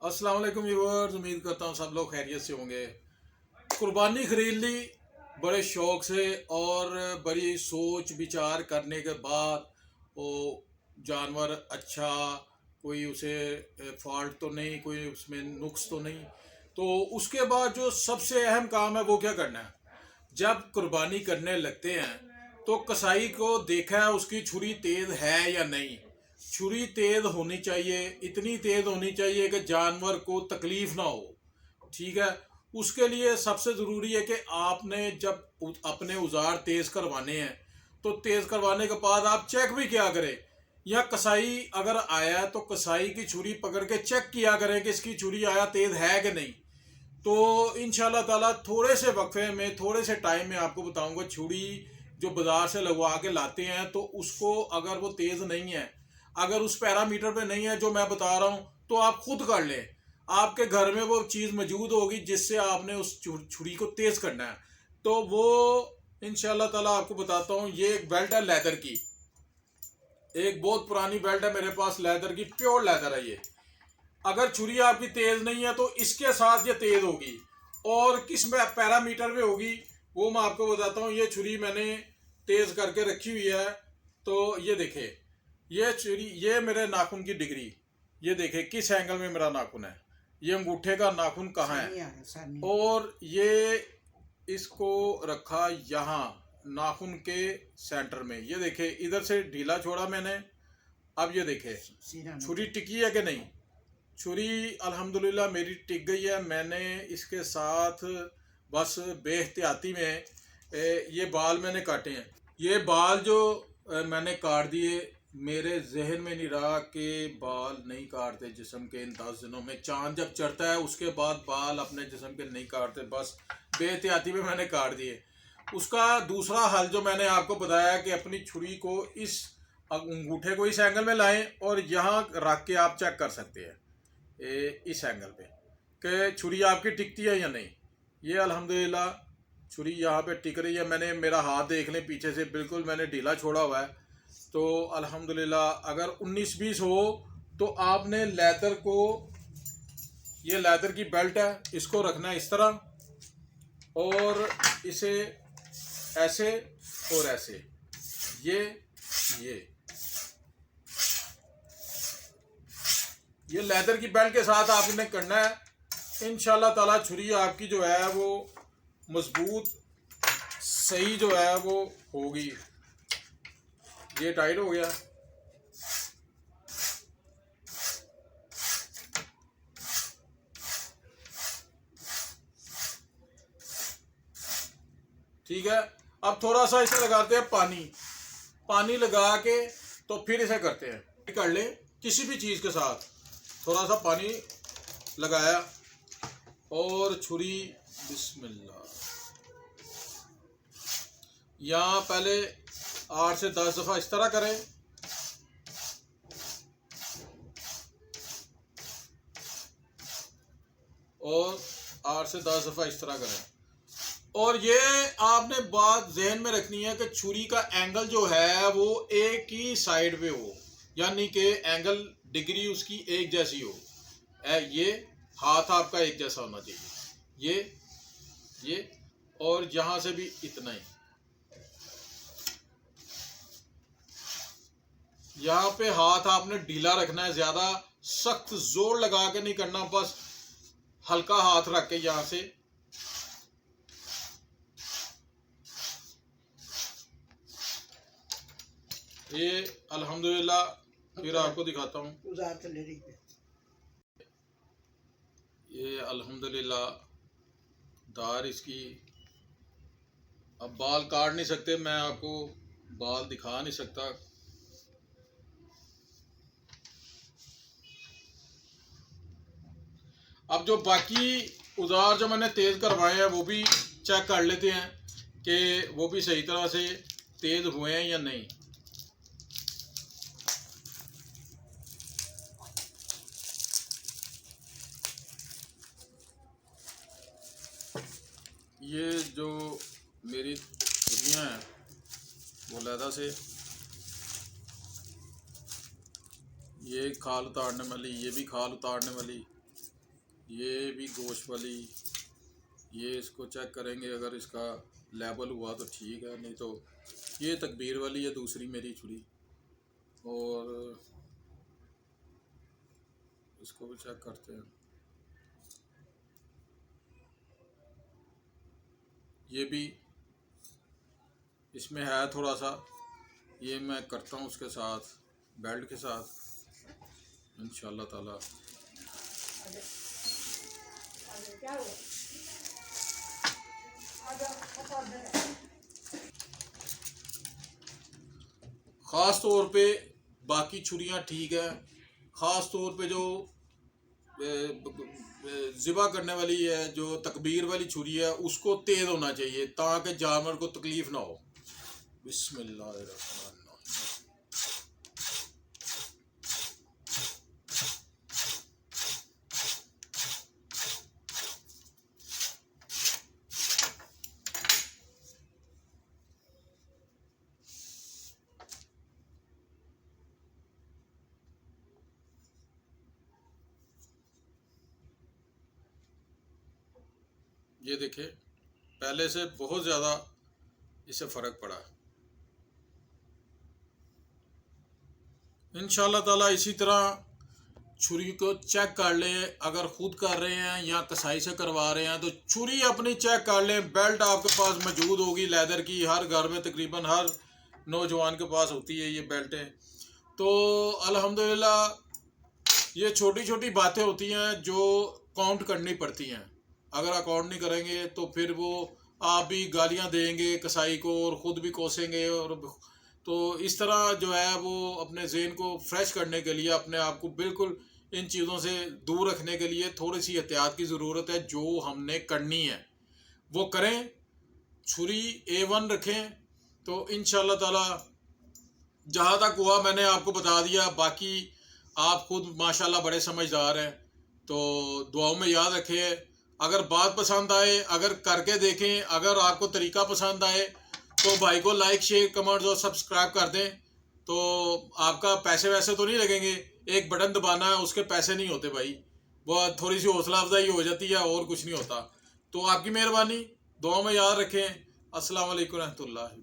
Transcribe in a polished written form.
अस्सलाम वालेकुम व्यूअर्स, उम्मीद करता हूँ सब लोग खैरियत से होंगे। कुर्बानी खरीद ली बड़े शौक़ से और बड़ी सोच विचार करने के बाद वो जानवर अच्छा, कोई उसे फॉल्ट तो नहीं, कोई उसमें नुक्स तो नहीं। तो उसके बाद जो सबसे अहम काम है वो क्या करना है। जब कुर्बानी करने लगते हैं तो कसाई को देखा है उसकी छुरी तेज़ है या नहीं। छुरी तेज़ होनी चाहिए, इतनी तेज़ होनी चाहिए कि जानवर को तकलीफ़ ना हो। ठीक है। उसके लिए सबसे ज़रूरी है कि आपने जब अपने औजार तेज़ करवाने हैं तो तेज़ करवाने के बाद आप चेक भी क्या करें, या कसाई अगर आया है तो कसाई की छुरी पकड़ के चेक किया करें कि इसकी छुरी आया तेज़ है कि नहीं। तो इंशाल्लाह ताला थोड़े से वक्फे में, थोड़े से टाइम में आपको बताऊंगा। छुरी जो बाज़ार से लगवा के लाते हैं तो उसको अगर वो तेज़ नहीं है, अगर उस पैरामीटर पे नहीं है जो मैं बता रहा हूँ, तो आप खुद कर लें। आपके घर में वो चीज़ मौजूद होगी जिससे आपने उस छुरी को तेज़ करना है। तो वो इंशाल्लाह ताला आपको बताता हूँ। ये एक बेल्ट है लेदर की, एक बहुत पुरानी बेल्ट है मेरे पास, लेदर की, प्योर लेदर है ये। अगर छुरी आपकी तेज़ नहीं है तो इसके साथ ये तेज़ होगी, और किस में पैरामीटर में होगी वो मैं आपको बताता हूँ। ये छुरी मैंने तेज़ करके रखी हुई है। तो ये देखे, ये छुरी, ये मेरे नाखून की डिग्री, ये देखे किस एंगल में मेरा नाखून है, ये अंगूठे का नाखून कहाँ है, और ये इसको रखा यहाँ नाखून के सेंटर में। ये देखे इधर से ढीला छोड़ा मैंने, अब ये देखे छुरी टिकी है कि नहीं। छुरी अल्हम्दुलिल्लाह मेरी टिक गई है। मैंने इसके साथ बस बेहतियाती में ये बाल मैंने काटे हैं। ये बाल जो मैंने काट दिए, मेरे जहन में नहीं रहा कि बाल नहीं काटते जिस्म के इन 10 दिनों में। चांद जब चढ़ता है उसके बाद बाल अपने जिस्म के नहीं काटते, बस बेहतियाती में मैंने काट दिए। उसका दूसरा हल जो मैंने आपको बताया कि अपनी छुरी को इस अंगूठे को इस एंगल में लाएं और यहाँ रख के आप चेक कर सकते हैं इस एंगल पे कि छुरी आपकी टिकती है या नहीं। ये अल्हम्दुलिल्लाह छुरी यहाँ पे टिक रही है। मैंने मेरा हाथ देख लें पीछे से, बिल्कुल मैंने ढीला छोड़ा हुआ है। तो अल्हम्दुलिल्लाह अगर 19-20 हो तो आपने लेदर को, ये लेदर की बेल्ट है, इसको रखना है इस तरह, और इसे ऐसे और ऐसे, ये ये लेदर की बेल्ट के साथ आपने करना है। इंशाल्लाह ताला छुरी आपकी जो है वो मजबूत सही जो है वो होगी। ये टाइट हो गया, ठीक है। अब थोड़ा सा इसे लगाते हैं पानी, पानी लगा के तो फिर इसे करते हैं। कर ले किसी भी चीज़ के साथ, थोड़ा सा पानी लगाया और छुरी, बिस्मिल्लाह, यहाँ पहले 8 से 10 दफ़ा इस तरह करें, और 8 से 10 दफ़ा इस तरह करें। और ये आपने बात जहन में रखनी है कि छुरी का एंगल जो है वो एक ही साइड पे हो, यानी कि एंगल डिग्री उसकी एक जैसी हो। ये हाथ आपका एक जैसा होना चाहिए, ये और यहाँ से भी इतना ही। यहाँ पे हाथ आपने ढीला रखना है, ज़्यादा सख्त जोर लगा के नहीं करना, बस हल्का हाथ रख के यहाँ से ये अल्हम्दुलिल्लाह। फिर आपको दिखाता हूँ, ये अल्हम्दुलिल्लाह धार इसकी। अब बाल काट नहीं सकते, मैं आपको बाल दिखा नहीं सकता। अब जो बाकी औजार जो मैंने तेज़ करवाए हैं वो भी चेक कर लेते हैं कि वो भी सही तरह से तेज़ हुए हैं या नहीं। ये जो मेरी छुरियाँ हैं वो लहदा से, ये खाल उतारने वाली, ये भी खाल उतारने वाली, ये भी गोश्त वाली, ये इसको चेक करेंगे, अगर इसका लेवल हुआ तो ठीक है, नहीं तो ये तकबीर वाली है दूसरी मेरी छुरी, और इसको भी चेक करते हैं। ये भी इसमें है थोड़ा सा, ये मैं करता हूँ उसके साथ बेल्ट के साथ इंशाल्लाह ताला। ख़ास तौर पे बाकी छुरियाँ ठीक है, ख़ास तौर पे जो ज़िबा करने वाली है, जो तकबीर वाली छुरी है, उसको तेज़ होना चाहिए ताकि जानवर को तकलीफ़ ना हो। बिस्मिल्लाहिर्रहमानिर्रहीम। ये देखिए, पहले से बहुत ज़्यादा इससे फ़र्क पड़ा। इंशाल्लाह ताला इसी तरह छुरी को चेक कर लें, अगर खुद कर रहे हैं या कसाई से करवा रहे हैं तो छुरी अपनी चेक कर लें। बेल्ट आपके पास मौजूद होगी लेदर की, हर घर में तकरीबन हर नौजवान के पास होती है ये बेल्टें। तो अल्हम्दुलिल्लाह ये छोटी छोटी बातें होती हैं जो काउंट करनी पड़ती हैं। अगर अकाउंट नहीं करेंगे तो फिर वो आप भी गालियां देंगे कसाई को और ख़ुद भी कोसेंगे, और तो इस तरह जो है वो अपने ज़हन को फ्रेश करने के लिए, अपने आप को बिल्कुल इन चीज़ों से दूर रखने के लिए थोड़ी सी एहतियात की ज़रूरत है। जो हमने करनी है वो करें, छुरी A1 रखें, तो इंशाल्लाह ताला जहाँ तक हुआ मैंने आपको बता दिया। बाकी आप खुद माशाल्लाह बड़े समझदार हैं, तो दुआओं में याद रखें। अगर बात पसंद आए, अगर करके देखें, अगर आपको तरीका पसंद आए तो भाई को लाइक शेयर कमेंट्स और सब्सक्राइब कर दें। तो आपका पैसे वैसे तो नहीं लगेंगे, एक बटन दबाना है, उसके पैसे नहीं होते भाई, वो थोड़ी सी हौसला अफजाई हो जाती है और कुछ नहीं होता। तो आपकी मेहरबानी, दुआ में याद रखें। अस्सलाम वालेकुम रहमतुल्लाह।